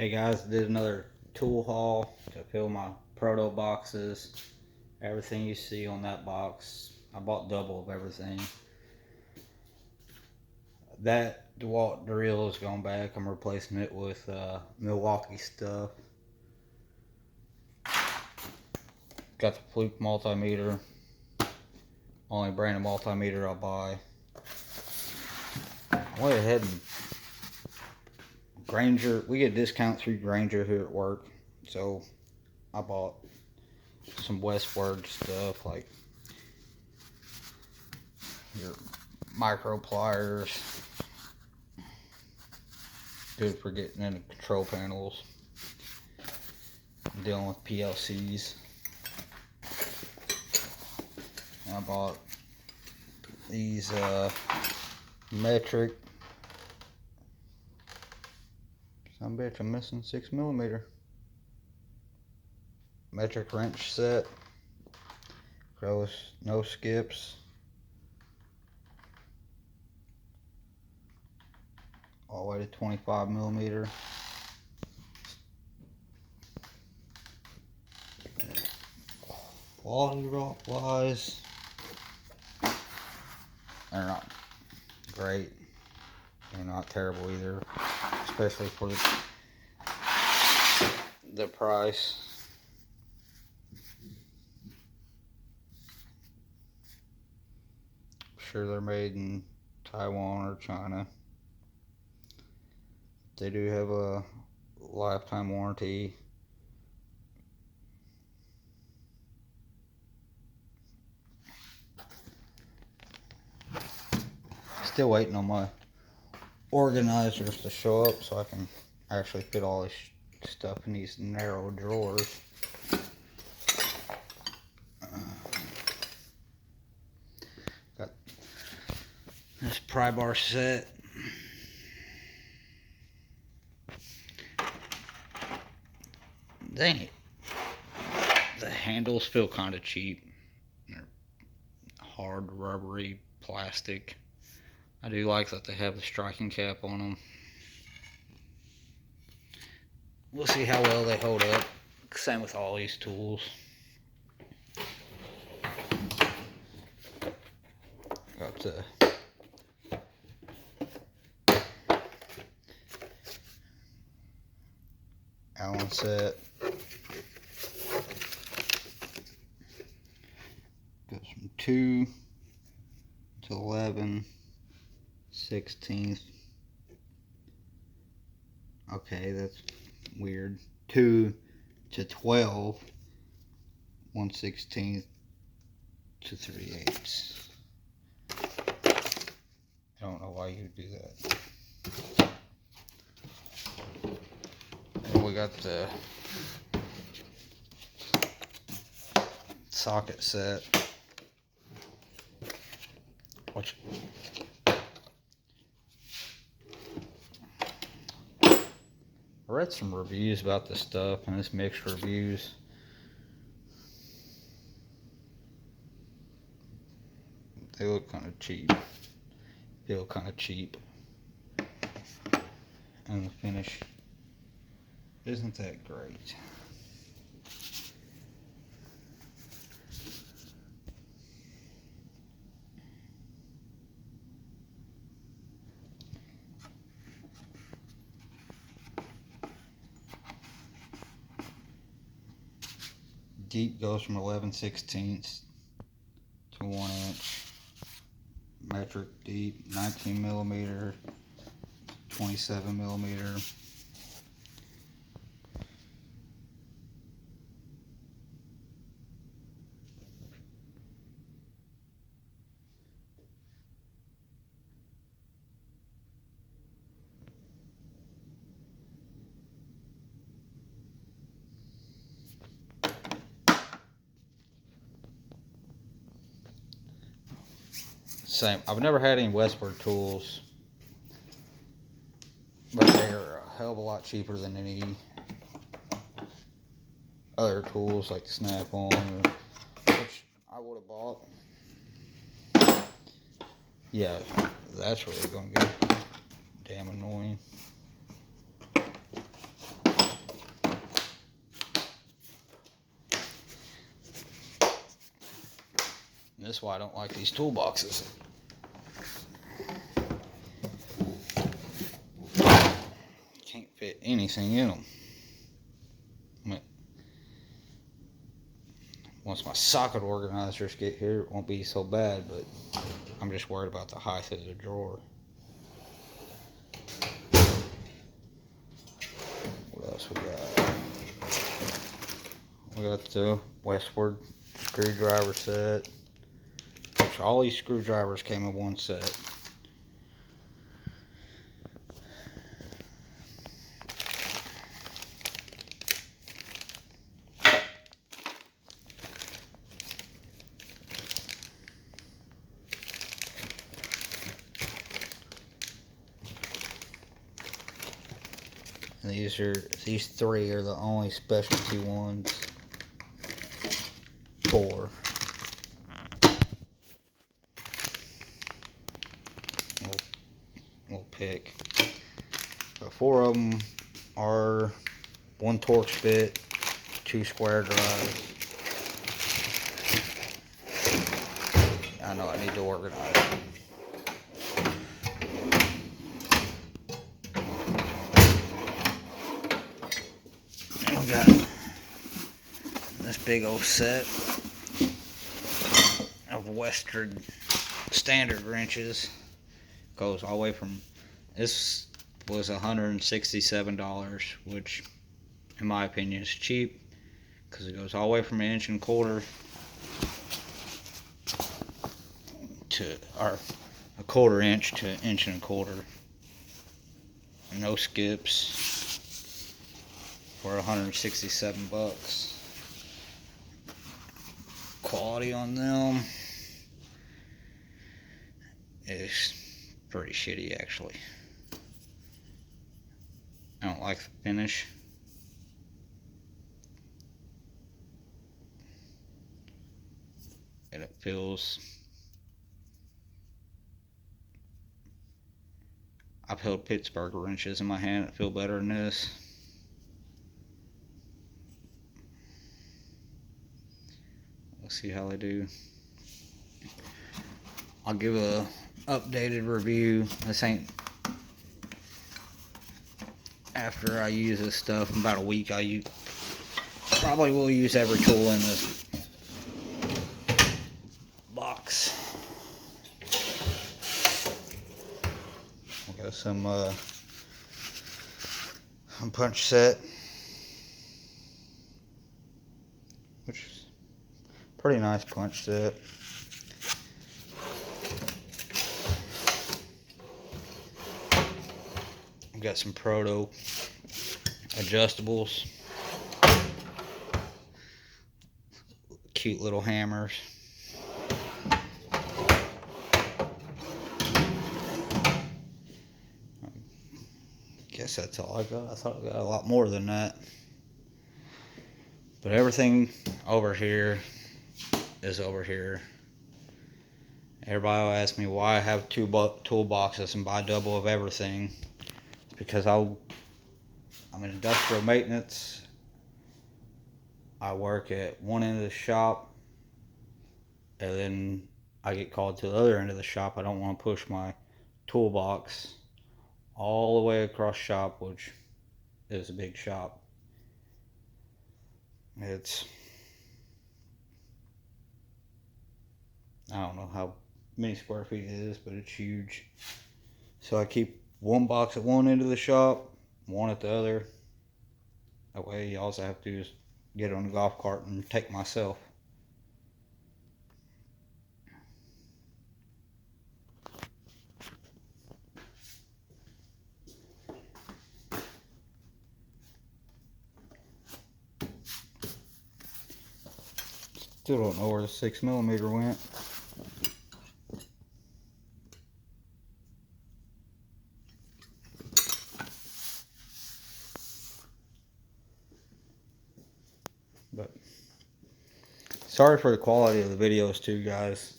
Hey guys, did another tool haul to fill my proto boxes. Everything you see on that box, I bought double of everything. That DeWalt drill is going back. I'm replacing it with Milwaukee stuff. Got the Fluke multimeter. Only brand of multimeter I'll buy. I went ahead and Granger, we get a discount through Granger here at work. So I bought some Westward stuff like your micro pliers, good for getting into control panels, dealing with PLCs. And I bought these metric. Some bitch, I'm missing 6mm metric wrench set. No skips. All the way to 25mm. Quality rock wise, they're not great. They're not terrible either, especially for the price. I'm sure they're made in Taiwan or China. They do have a lifetime warranty. Still waiting on my organizers to show up so I can actually fit all this stuff in these narrow drawers. Got this pry bar set. Dang it. The handles feel kind of cheap. They're hard, rubbery plastic. I do like that they have the striking cap on them. We'll see how well they hold up. Same with all these tools. Got the Allen set. Goes from 2 to 11/16. Okay, that's weird. 2 to 12/1/16 to 3/8. I don't know why you would do that. And we got the socket set. Which I read some reviews about this stuff, and this mixed reviews. They look kind of cheap. Feel kind of cheap. And the finish isn't that great. Deep goes from 11/16 to 1 inch. Metric deep, 19mm, 27mm. Same. I've never had any Westward tools, but they're a hell of a lot cheaper than any other tools like the Snap-on, which I would have bought. Yeah, that's really gonna get damn annoying. This is why I don't like these toolboxes. Can't fit anything in them. Once my socket organizers get here, it won't be so bad, but I'm just worried about the height of the drawer. What else we got? We got the Westward screwdriver set. Which all these screwdrivers came in one set. And these three are the only specialty ones. 4. We'll pick. So 4 of them are 1 Torx bit, 2 square drives. I know I need to organize them. We got this big old set of Western standard wrenches. Goes all the way from, this was $167, which in my opinion is cheap because it goes all the way from 1 1/4 to, or 1/4 inch to 1 1/4. No skips for $167. Quality on them is pretty shitty, actually. I don't like the finish. And it feels, I've held Pittsburgh wrenches in my hand that feel better than this. Let's see how they do. I'll give a updated review. This ain't after I use this stuff. In about a week, probably will use every tool in this box. We got some punch set, which is pretty nice punch set. We've got some Proto adjustables, cute little hammers. Guess that's all I got. I thought I got a lot more than that. But everything over here is over here. Everybody will ask me why I have 2 toolboxes and buy double of everything. It's because I'm in industrial maintenance. I work at one end of the shop, and then I get called to the other end of the shop. I don't want to push my toolbox all the way across shop, which is a big shop. It's, I don't know how many square feet it is, but it's huge. So I keep 1 box at one end of the shop, 1 at the other. That way all I have to do is get on the golf cart and take myself. Still don't know where the 6mm went. But sorry for the quality of the videos too, guys.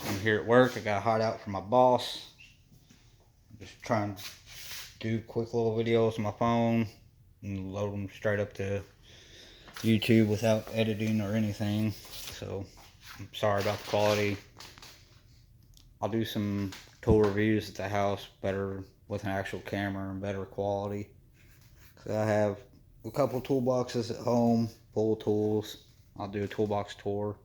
I'm here at work. I got a hideout from my boss. I'm just trying to do quick little videos on my phone and load them straight up to YouTube without editing or anything. So I'm sorry about the quality. I'll do some tool reviews at the house better with an actual camera and better quality. So I have a couple toolboxes at home, full of tools. I'll do a toolbox tour.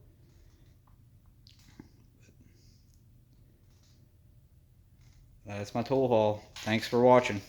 That's my tool haul. Thanks for watching.